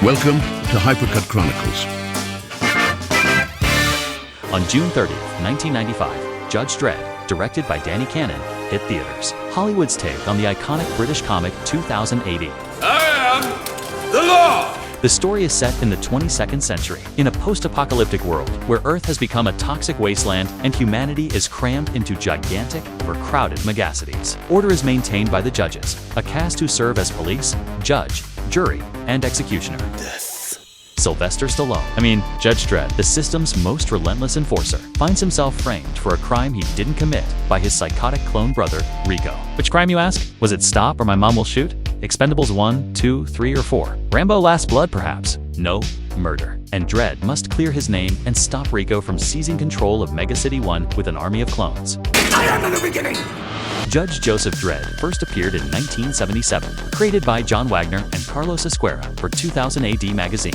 Welcome to Hypercut Chronicles. On June 30th, 1995, Judge Dredd, directed by Danny Cannon, hit theaters. Hollywood's take on the iconic British comic 2000 AD. I am the law! The story is set in the 22nd century, in a post-apocalyptic world where Earth has become a toxic wasteland and humanity is crammed into gigantic, overcrowded megacities. Order is maintained by the judges, a caste who serve as police, judge, jury, and executioner. Sylvester Stallone, Judge Dredd, the system's most relentless enforcer, finds himself framed for a crime he didn't commit by his psychotic clone brother, Rico. Which crime, you ask? Was it Stop or My Mom Will Shoot? Expendables 1, 2, 3, or 4? Rambo Last Blood, perhaps? No, murder. And Dredd must clear his name and stop Rico from seizing control of Megacity 1 with an army of clones. I am the beginning! Judge Joseph Dredd first appeared in 1977, created by John Wagner and Carlos Esquerra for 2000 AD magazine.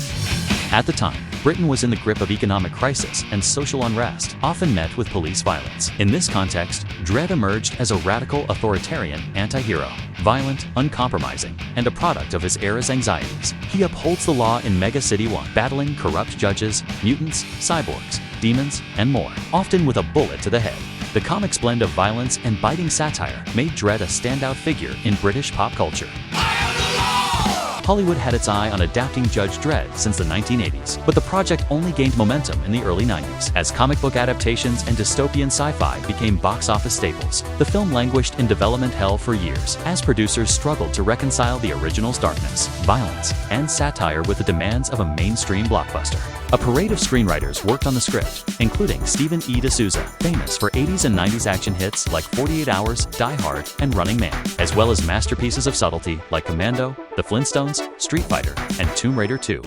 At the time, Britain was in the grip of economic crisis and social unrest, often met with police violence. In this context, Dredd emerged as a radical authoritarian anti-hero, violent, uncompromising, and a product of his era's anxieties. He upholds the law in Mega City 1, battling corrupt judges, mutants, cyborgs, demons, and more, often with a bullet to the head. The comic's blend of violence and biting satire made Dredd a standout figure in British pop culture. Hollywood had its eye on adapting Judge Dredd since the 1980s, but the project only gained momentum in the early 90s. As comic book adaptations and dystopian sci-fi became box office staples, the film languished in development hell for years, as producers struggled to reconcile the original's darkness, violence, and satire with the demands of a mainstream blockbuster. A parade of screenwriters worked on the script, including Stephen E. D'Souza, famous for 80s and 90s action hits like 48 Hours, Die Hard, and Running Man, as well as masterpieces of subtlety like Commando, The Flintstones, Street Fighter, and Tomb Raider 2.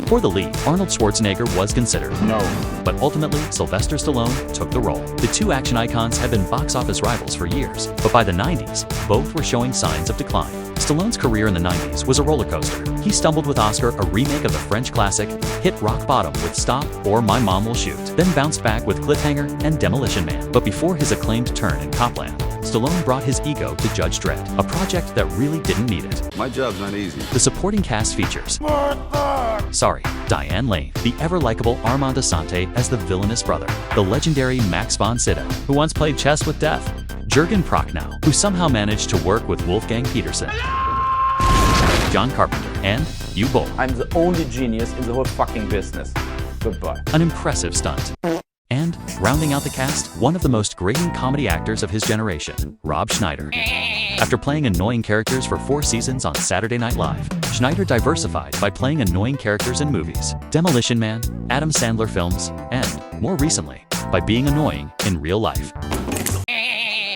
For the lead, Arnold Schwarzenegger was considered. No. But ultimately, Sylvester Stallone took the role. The two action icons had been box office rivals for years, but by the 90s, both were showing signs of decline. Stallone's career in the 90s was a roller coaster. He stumbled with Oscar, a remake of the French classic, hit rock bottom with Stop or My Mom Will Shoot, then bounced back with Cliffhanger and Demolition Man. But before his acclaimed turn in Copland, Stallone brought his ego to Judge Dredd, a project that really didn't need it. My job's not easy. The supporting cast features Diane Lane, the ever-likable Armand Assante as the villainous brother, the legendary Max von Sydow, who once played chess with death, Jürgen Prochnow, who somehow managed to work with Wolfgang Peterson, John Carpenter, and Hugh Boll. I'm the only genius in the whole fucking business. Goodbye. An impressive stunt. And, rounding out the cast, one of the most grating comedy actors of his generation, Rob Schneider. After playing annoying characters for 4 seasons on Saturday Night Live, Schneider diversified by playing annoying characters in movies, Demolition Man, Adam Sandler films, and, more recently, by being annoying in real life.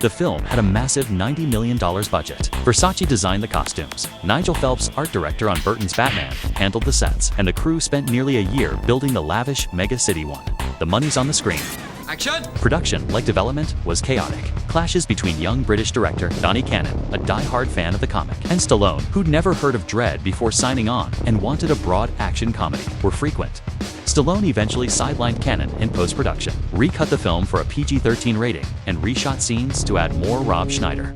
The film had a massive $90 million budget. Versace designed the costumes. Nigel Phelps, art director on Burton's Batman, handled the sets, and the crew spent nearly a year building the lavish Mega City 1. The money's on the screen. Action! Production, like development, was chaotic. Clashes between young British director Danny Cannon, a die-hard fan of the comic, and Stallone, who'd never heard of Dredd before signing on and wanted a broad action comedy, were frequent. Stallone eventually sidelined Cannon in post-production, recut the film for a PG-13 rating, and reshot scenes to add more Rob Schneider.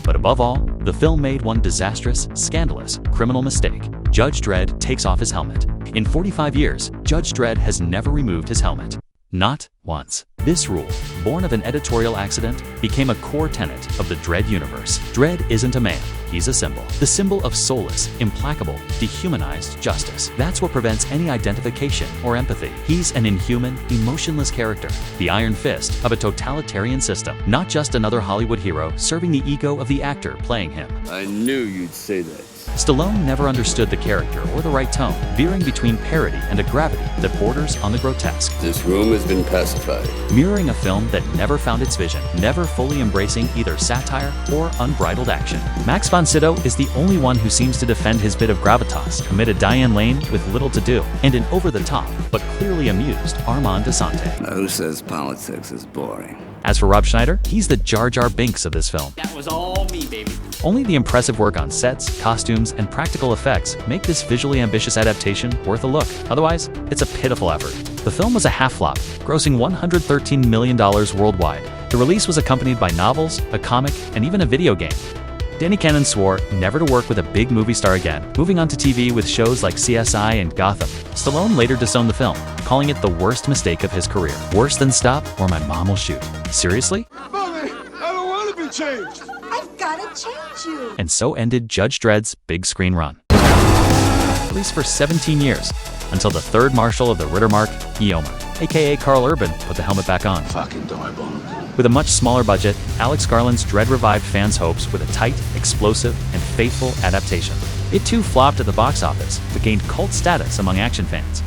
But above all, the film made one disastrous, scandalous, criminal mistake. Judge Dredd takes off his helmet. In 45 years, Judge Dredd has never removed his helmet. Not once. This rule, born of an editorial accident, became a core tenet of the Dredd universe. Dredd isn't a man, he's a symbol. The symbol of soulless, implacable, dehumanized justice. That's what prevents any identification or empathy. He's an inhuman, emotionless character, the iron fist of a totalitarian system, not just another Hollywood hero serving the ego of the actor playing him. I knew you'd say that. Stallone never understood the character or the right tone, veering between parody and a gravity that borders on the grotesque. This room has been pacified. Mirroring a film that never found its vision, never fully embracing either satire or unbridled action. Max von Sydow is the only one who seems to defend his bit of gravitas amid a Diane Lane with little to do, and an over-the-top, but clearly amused Armand Assante. Now, who says politics is boring? As for Rob Schneider, he's the Jar Jar Binks of this film. That was all me, baby. Only the impressive work on sets, costumes, and practical effects make this visually ambitious adaptation worth a look. Otherwise, it's a pitiful effort. The film was a half-flop, grossing $113 million worldwide. The release was accompanied by novels, a comic, and even a video game. Danny Cannon swore never to work with a big movie star again, moving on to TV with shows like CSI and Gotham. Stallone later disowned the film, calling it the worst mistake of his career. Worse than Stop or My Mom Will Shoot. Seriously? Mommy, I don't want to be changed. I've gotta change you. And so ended Judge Dredd's big screen run. Released for 17 years, until the third marshal of the Rittermark, Eomer, aka Carl Urban, put the helmet back on. Fucking adorable. With a much smaller budget, Alex Garland's Dredd revived fans' hopes with a tight, explosive, and faithful adaptation. It too flopped at the box office, but gained cult status among action fans.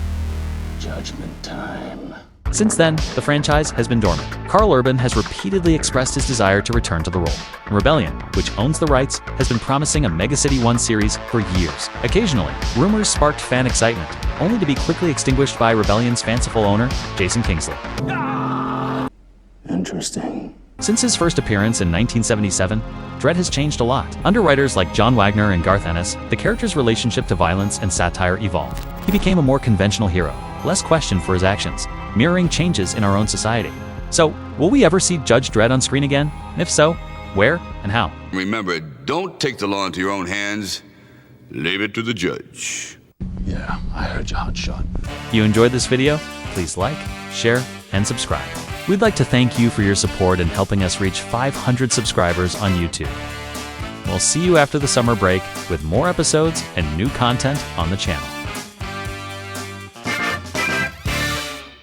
Judgment time. Since then, the franchise has been dormant. Carl Urban has repeatedly expressed his desire to return to the role. And Rebellion, which owns the rights, has been promising a Mega City 1 series for years. Occasionally, rumors sparked fan excitement, only to be quickly extinguished by Rebellion's fanciful owner, Jason Kingsley. Interesting. Since his first appearance in 1977, Dredd has changed a lot. Under writers like John Wagner and Garth Ennis, the character's relationship to violence and satire evolved. He became a more conventional hero, less questioned for his actions, mirroring changes in our own society. So, will we ever see Judge Dredd on screen again? And if so, where and how? Remember, don't take the law into your own hands. Leave it to the judge. Yeah, I heard you, hotshot. You enjoyed this video? Please like, share, and subscribe. We'd like to thank you for your support in helping us reach 500 subscribers on YouTube. We'll see you after the summer break with more episodes and new content on the channel.